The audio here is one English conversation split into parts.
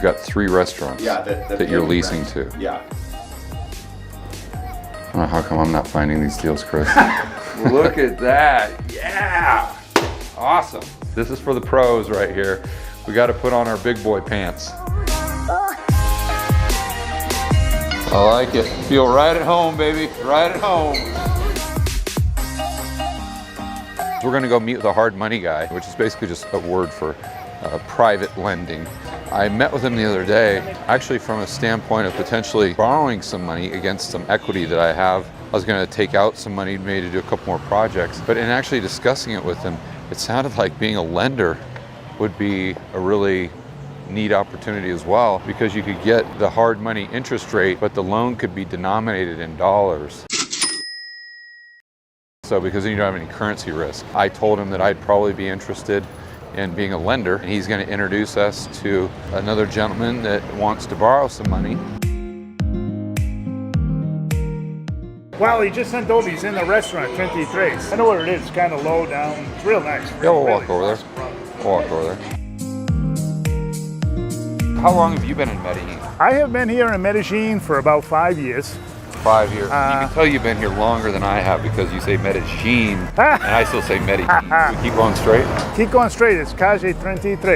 You've got 3 restaurants that you're leasing to. Yeah. Oh, how come I'm not finding these deals, Chris? Look at that. Yeah. Awesome. This is for the pros right here. We got to put on our big boy pants. I like it. Feel right at home, baby. Right at home. We're going to go meet with a hard money guy, which is basically just a word for private lending. I met with him the other day, actually from a standpoint of potentially borrowing some money against some equity that I have. I was going to take out some money maybe to do a couple more projects, but in actually discussing it with him, it sounded like being a lender would be a really neat opportunity as well, because you could get the hard money interest rate, but the loan could be denominated in dollars. So because you don't have any currency risk, I told him that I'd probably be interested in being a lender, and he's going to introduce us to another gentleman that wants to borrow some money. Well, he just sent over. He's in the restaurant, 23. I know where it is. It's kind of low down. It's real nice. Yeah, we'll walk over there. We'll walk over there. How long have you been in Medellin? I have been here in Medellin for about 5 years. 5 years. You can tell you've been here longer than I have because you say Medellin, and I still say Medellin. We keep going straight? Keep going straight. It's calle 23.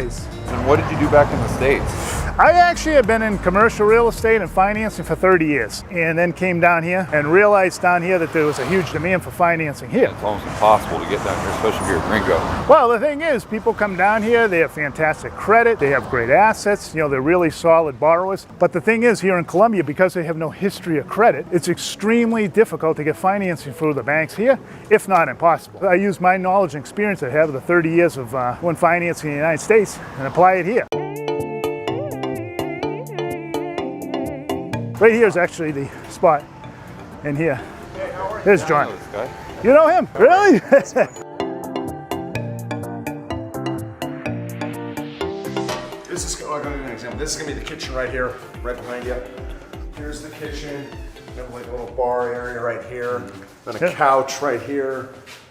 And what did you do back in the States? I actually have been in commercial real estate and financing for 30 years, and then came down here and realized down here that there was a huge demand for financing here. It's almost impossible to get down here, especially if you're a gringo. Well, the thing is, people come down here, they have fantastic credit, they have great assets, you know, they're really solid borrowers. But the thing is, here in Colombia, because they have no history of credit, it's extremely difficult to get financing through the banks here, if not impossible. I use my knowledge and experience I have the 30 years of when financing in the United States and apply it here. Right here is actually the spot in here. Here's John. You know him? Really? This is, I'll give you an example. This is gonna be the kitchen right here, right behind you. Here's the kitchen. You have like a little bar area right here. Then a couch right here.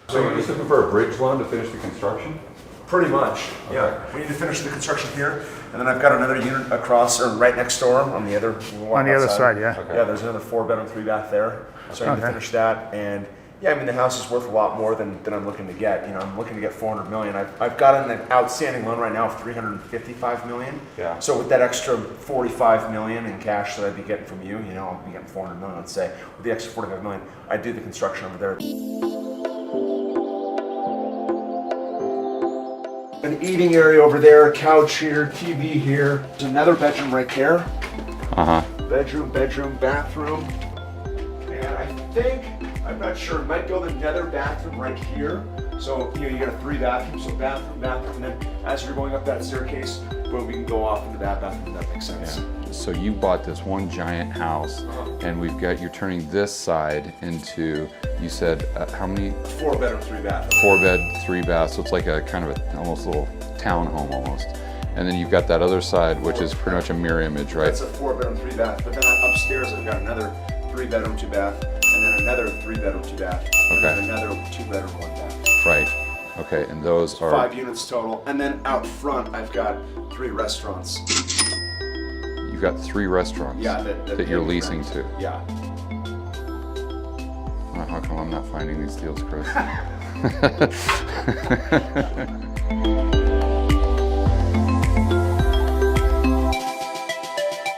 So you're just looking for a bridge loan to finish the construction? Pretty much, yeah. We need to finish the construction here, and then I've got another unit across, or right next door on the other side, yeah. Okay. Yeah, there's another 4-bedroom, 3-bath there. So I need to finish that, and yeah, I mean the house is worth a lot more than I'm looking to get. You know, I'm looking to get 400 million. I've got an outstanding loan right now of 355 million. Yeah. So with that extra 45 million in cash that I'd be getting from you, you know, I'll be getting 400 million. Let's say with the extra 45 million, I'd do the construction over there. An eating area over there, couch here, TV here. There's another bedroom right there. Bedroom, bathroom. And I think, I'm not sure, it might go another bathroom right here. So, you know, you got a 3 bathrooms, so bathroom, and then as you're going up that staircase, boom, we can go off into that bathroom, if that makes sense. Yeah. So you bought this one giant house, and you're turning this side into, you said, how many? 4-bedroom, 3-bath. 4-bed, 3-bath, so it's like a kind of a almost little townhome almost. And then you've got that other side, which is pretty much a mirror image, right? That's a 4-bedroom, 3-bath, but then upstairs I've got another 3-bedroom, 2-bath, and then another 3-bedroom, 2-bath, and then another 2-bedroom, 1-bath. Right. Okay, and those are 5 units total, and then out front I've got 3 restaurants. You've got 3 restaurants that you're leasing to. Yeah. Well, how come I'm not finding these deals, Chris?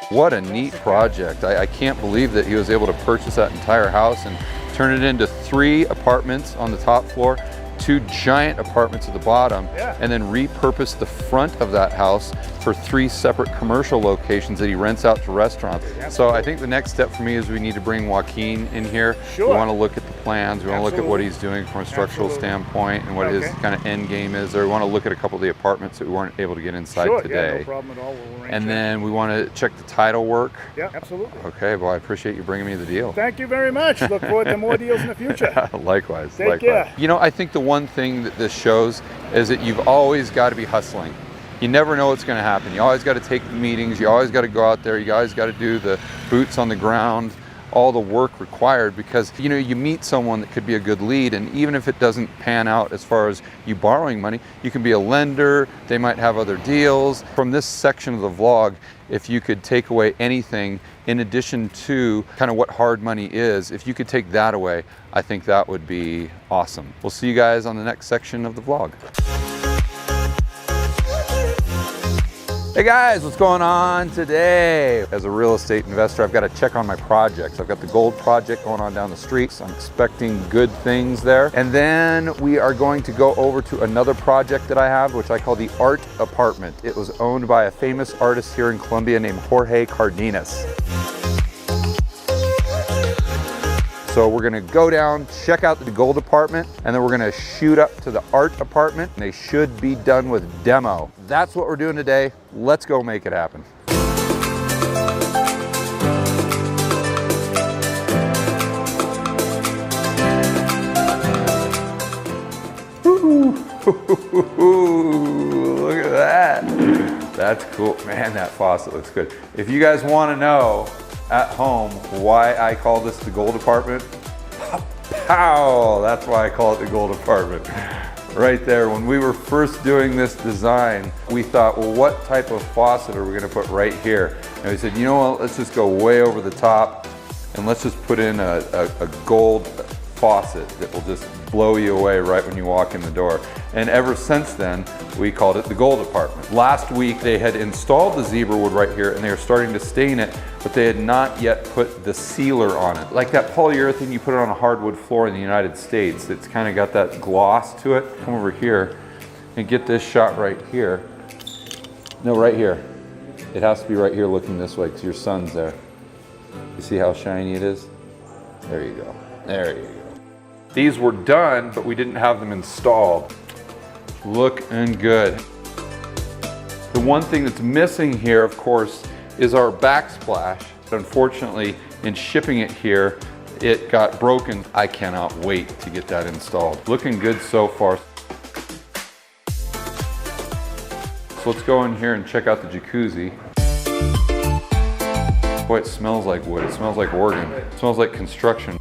What a neat project. I can't believe that he was able to purchase that entire house and turn it into 3 apartments on the top floor, 2 giant apartments at the bottom, and then repurpose the front of that house for 3 separate commercial locations that he rents out to restaurants. So I think the next step for me is we need to bring Joaquin in here. Sure. We want to look at the plans, we want to look at what he's doing from a structural standpoint and what his kind of end game is there. We want to look at a couple of the apartments that we weren't able to get inside today. Yeah, no problem at all. We'll arrange and then we want to check the title work. Yeah, absolutely. Okay, well I appreciate you bringing me the deal. Thank you very much. Look forward to more deals in the future. Likewise. Take care. You know, I think the one thing that this shows is that you've always got to be hustling. You never know what's going to happen. You always got to take the meetings. You always got to go out there. You always got to do the boots on the ground, all the work required, because you know, you meet someone that could be a good lead, and even if it doesn't pan out as far as you borrowing money, you can be a lender, they might have other deals. From this section of the vlog, if you could take away anything in addition to kind of what hard money is, if you could take that away, I think that would be awesome. We'll see you guys on the next section of the vlog. Hey guys, what's going on today? As a real estate investor, I've got to check on my projects. I've got the gold project going on down the streets. I'm expecting good things there. And then we are going to go over to another project that I have, which I call the Art Apartment. It was owned by a famous artist here in Colombia named Jorge Cardenas. So we're gonna go down, check out the gold apartment, and then we're gonna shoot up to the art apartment, and they should be done with demo. That's what we're doing today. Let's go make it happen. Look at that. That's cool. Man, that faucet looks good. If you guys wanna know at home why I call this the gold apartment, pow, that's why I call it the gold apartment. Right there, when we were first doing this design, we thought, well, what type of faucet are we gonna put right here? And we said, you know what, let's just go way over the top and let's just put in a gold faucet that will just blow you away right when you walk in the door. And ever since then, we called it the gold apartment. Last week, they had installed the zebra wood right here and they were starting to stain it, but they had not yet put the sealer on it. Like that polyurethane you put it on a hardwood floor in the United States, it's kind of got that gloss to it. Come over here and get this shot right here. No, right here. It has to be right here looking this way because your sun's there. You see how shiny it is? There you go. There you go. These were done, but we didn't have them installed. Looking good. The one thing that's missing here, of course, is our backsplash. Unfortunately, in shipping it here, it got broken. I cannot wait to get that installed. Looking good so far. So let's go in here and check out the jacuzzi. Boy, it smells like wood. It smells like Oregon. It smells like construction.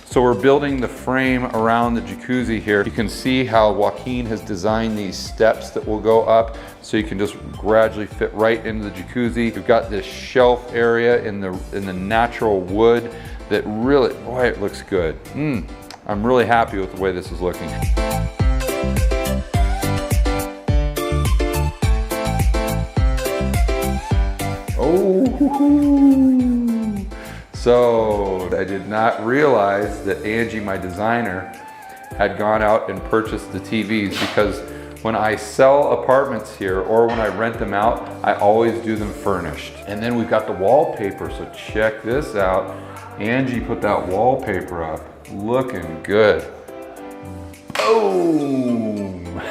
So we're building the frame around the jacuzzi here. You can see how Joaquin has designed these steps that will go up so you can just gradually fit right into the jacuzzi. We've got this shelf area in the natural wood that really, boy, it looks good. I'm really happy with the way this is looking. Oh. So I did not realize that Angie, my designer, had gone out and purchased the TVs, because when I sell apartments here or when I rent them out, I always do them furnished. And then we've got the wallpaper, so check this out. Angie put that wallpaper up, looking good. Boom!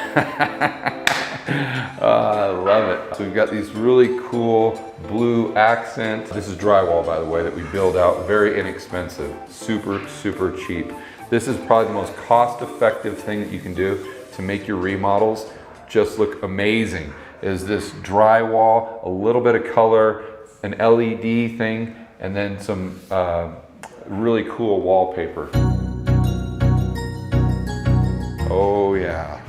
I love it. So we've got these really cool blue accents. This is drywall, by the way, that we build out. Very inexpensive, super, super cheap. This is probably the most cost-effective thing that you can do to make your remodels just look amazing. Is this drywall, a little bit of color, an LED thing, and then some really cool wallpaper. Oh yeah.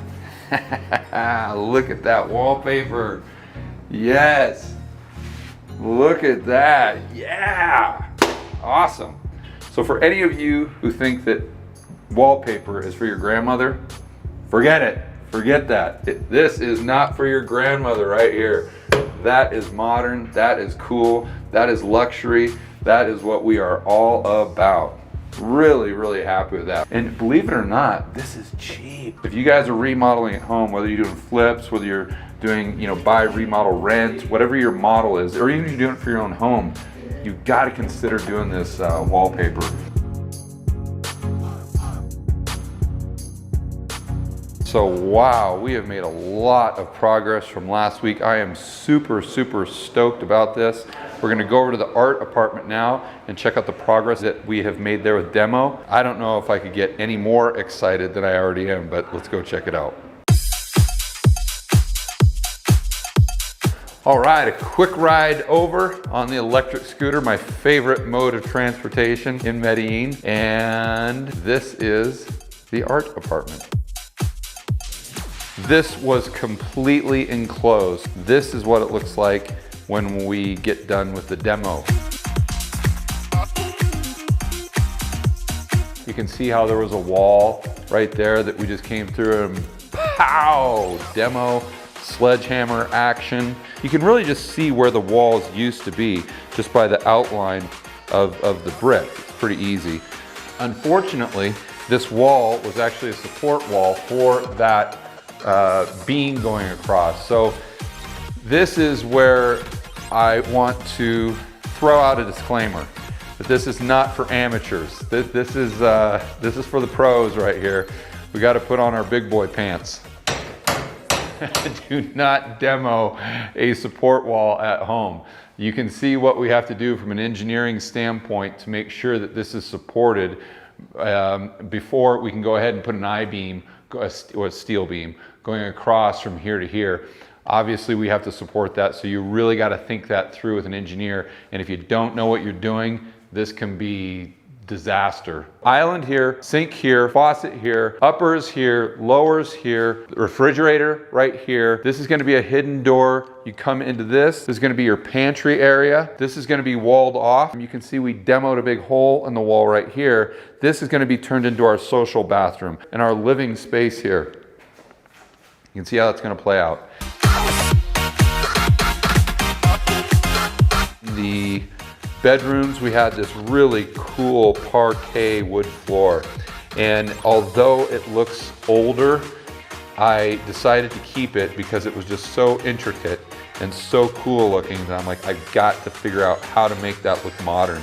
Look at that wallpaper. Yes. Look at that. Yeah. Awesome. So for any of you who think that wallpaper is for your grandmother, forget it. Forget that. This is not for your grandmother right here. That is modern. That is cool. That is luxury. That is what we are all about. Really, really happy with that. And believe it or not, this is cheap. If you guys are remodeling at home, whether you're doing flips, whether you're doing, buy, remodel, rent, whatever your model is, or even if you're doing it for your own home, you've got to consider doing this wallpaper. So wow, we have made a lot of progress from last week. I am super, super stoked about this. We're gonna go over to the art apartment now and check out the progress that we have made there with demo. I don't know if I could get any more excited than I already am, but let's go check it out. All right, a quick ride over on the electric scooter, my favorite mode of transportation in Medellin. And this is the art apartment. This was completely enclosed. This is what it looks like when we get done with the demo. You can see how there was a wall right there that we just came through and pow, demo, sledgehammer action. You can really just see where the walls used to be just by the outline of the brick. It's pretty easy. Unfortunately, this wall was actually a support wall for that beam going across. So this is where I want to throw out a disclaimer that this is not for amateurs. This is for the pros right here. We got to put on our big boy pants. Do not demo a support wall at home. You can see what we have to do from an engineering standpoint to make sure that this is supported before we can go ahead and put an I-beam or a steel beam going across from here to here. Obviously we have to support that, so you really got to think that through with an engineer, and if you don't know what you're doing, this can be disaster. Island here, sink here, faucet here, uppers here, lowers here, refrigerator right here. This is going to be a hidden door. You come into this. This is going to be your pantry area. This is going to be walled off. You can see we demoed a big hole in the wall right here. This is going to be turned into our social bathroom and our living space here. You can see how that's going to play out. The bedrooms, we had this really cool parquet wood floor, and although it looks older, I decided to keep it because it was just so intricate and so cool looking that I'm like, I've got to figure out how to make that look modern.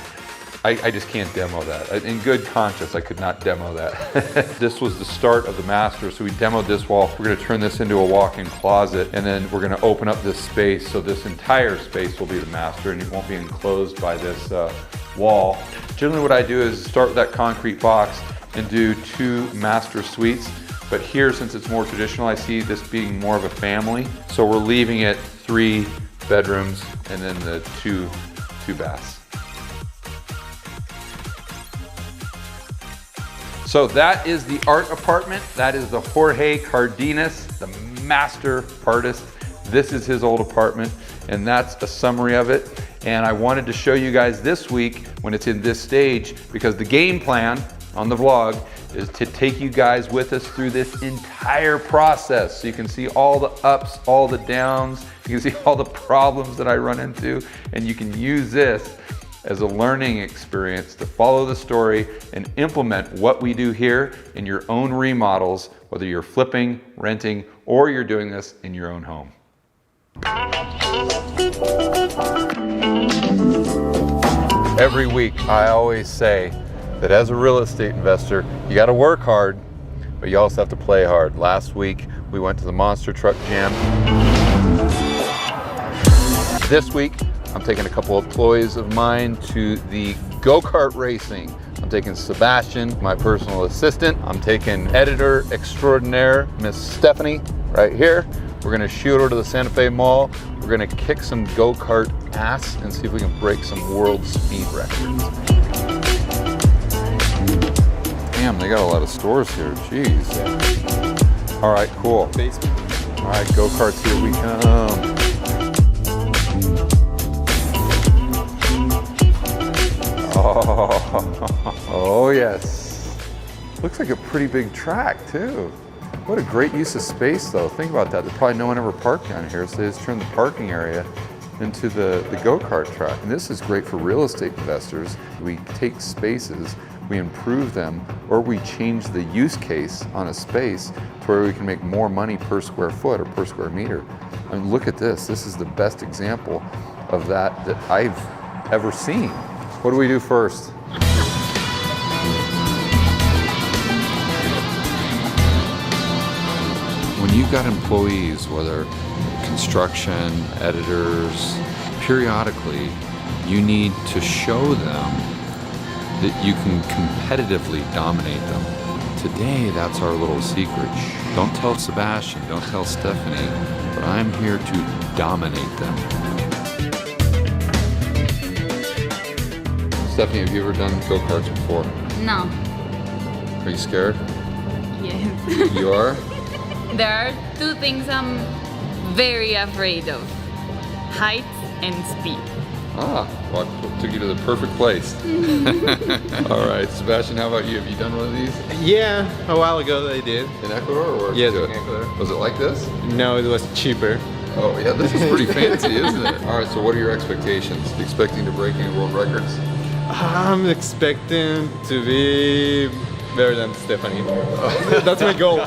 I just can't demo that. In good conscience, I could not demo that. This was the start of the master, so we demoed this wall. We're gonna turn this into a walk-in closet, and then we're gonna open up this space, so this entire space will be the master, and it won't be enclosed by this wall. Generally what I do is start with that concrete box and do 2 master suites, but here, since it's more traditional, I see this being more of a family, so we're leaving it 3 bedrooms and then the two baths. So that is the art apartment. That is the Jorge Cardenas, the master artist. This is his old apartment, and that's a summary of it. And I wanted to show you guys this week when it's in this stage, because the game plan on the vlog is to take you guys with us through this entire process. So you can see all the ups, all the downs, you can see all the problems that I run into, and you can use this as a learning experience to follow the story and implement what we do here in your own remodels, whether you're flipping, renting, or you're doing this in your own home. Every week, I always say that as a real estate investor, you gotta work hard, but you also have to play hard. Last week, we went to the Monster Truck Jam. This week, I'm taking a couple of employees of mine to the go-kart racing. I'm taking Sebastian, my personal assistant. I'm taking editor extraordinaire, Miss Stephanie, right here. We're gonna shoot over to the Santa Fe Mall. We're gonna kick some go-kart ass and see if we can break some world speed records. Damn, they got a lot of stores here, jeez. All right, cool. All right, go-karts, here we come. Oh yes. Looks like a pretty big track too. What a great use of space though. Think about that. There's probably no one ever parked down here, so they just turned the parking area into the go-kart track. And this is great for real estate investors. We take spaces, we improve them, or we change the use case on a space to where we can make more money per square foot or per square meter. I mean, look at this. This is the best example of that I've ever seen. What do we do first? When you've got employees, whether construction, editors, periodically, you need to show them that you can competitively dominate them. Today, that's our little secret. Don't tell Sebastian, don't tell Stephanie, but I'm here to dominate them. Stephanie, have you ever done go-karts before? No. Are you scared? Yes. You are? There are two things I'm very afraid of. Height and speed. Ah, well, I took you to the perfect place. All right, Sebastian, how about you? Have you done one of these Yeah, a while ago they did. in Ecuador? Or Yes, do in it? Ecuador. Was it like this? No, it was cheaper. Oh yeah, this is pretty fancy, isn't it? All right, so what are your expectations? Expecting to break any world records? I'm expecting to be better than Stephanie. That's my goal.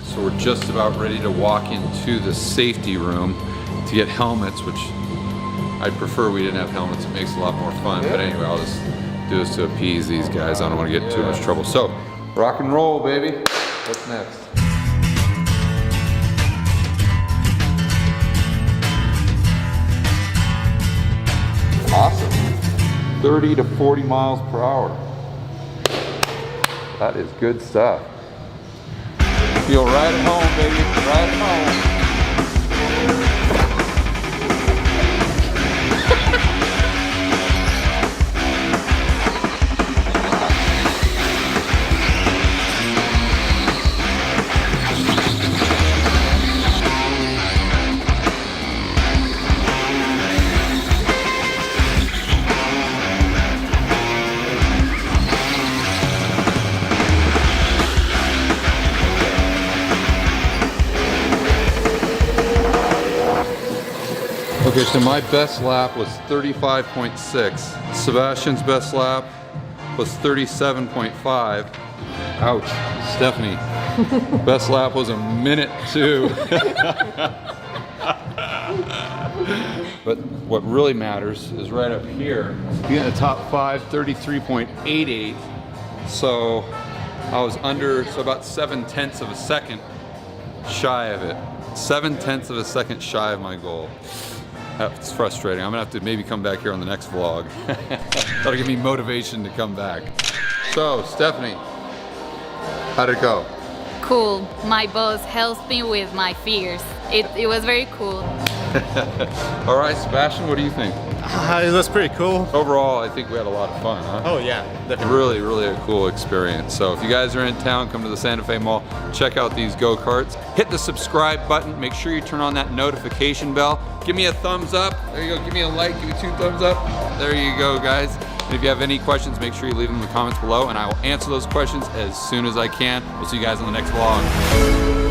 So we're just about ready to walk into the safety room to get helmets, which I'd prefer we didn't have helmets. It makes it a lot more fun. But anyway, I'll just do this to appease these guys. I don't want to get in too much trouble. So, rock and roll, baby. What's next? Awesome. 30 to 40 miles per hour. That is good stuff. Feel right at home, baby. Right at home. Okay, so my best lap was 35.6. Sebastian's best lap was 37.5. Ouch, Stephanie. Best lap was 1:02. But what really matters is right up here. Being in the top 5, 33.88. So I was under, so about 7/10 of a second shy of it. 7/10 of a second shy of my goal. That's frustrating. I'm gonna have to maybe come back here on the next vlog. That'll give me motivation to come back. So, Stephanie, how'd it go? Cool. My boss helps me with my fears. It was very cool. All right, Sebastian, what do you think? It was pretty cool. Overall, I think we had a lot of fun, huh? Oh yeah, definitely. Really, really a cool experience. So if you guys are in town, come to the Santa Fe Mall, check out these go-karts. Hit the subscribe button. Make sure you turn on that notification bell. Give me a thumbs up. There you go. Give me a like. Give me 2 thumbs up. There you go, guys. And if you have any questions, make sure you leave them in the comments below, and I will answer those questions as soon as I can. We'll see you guys on the next vlog.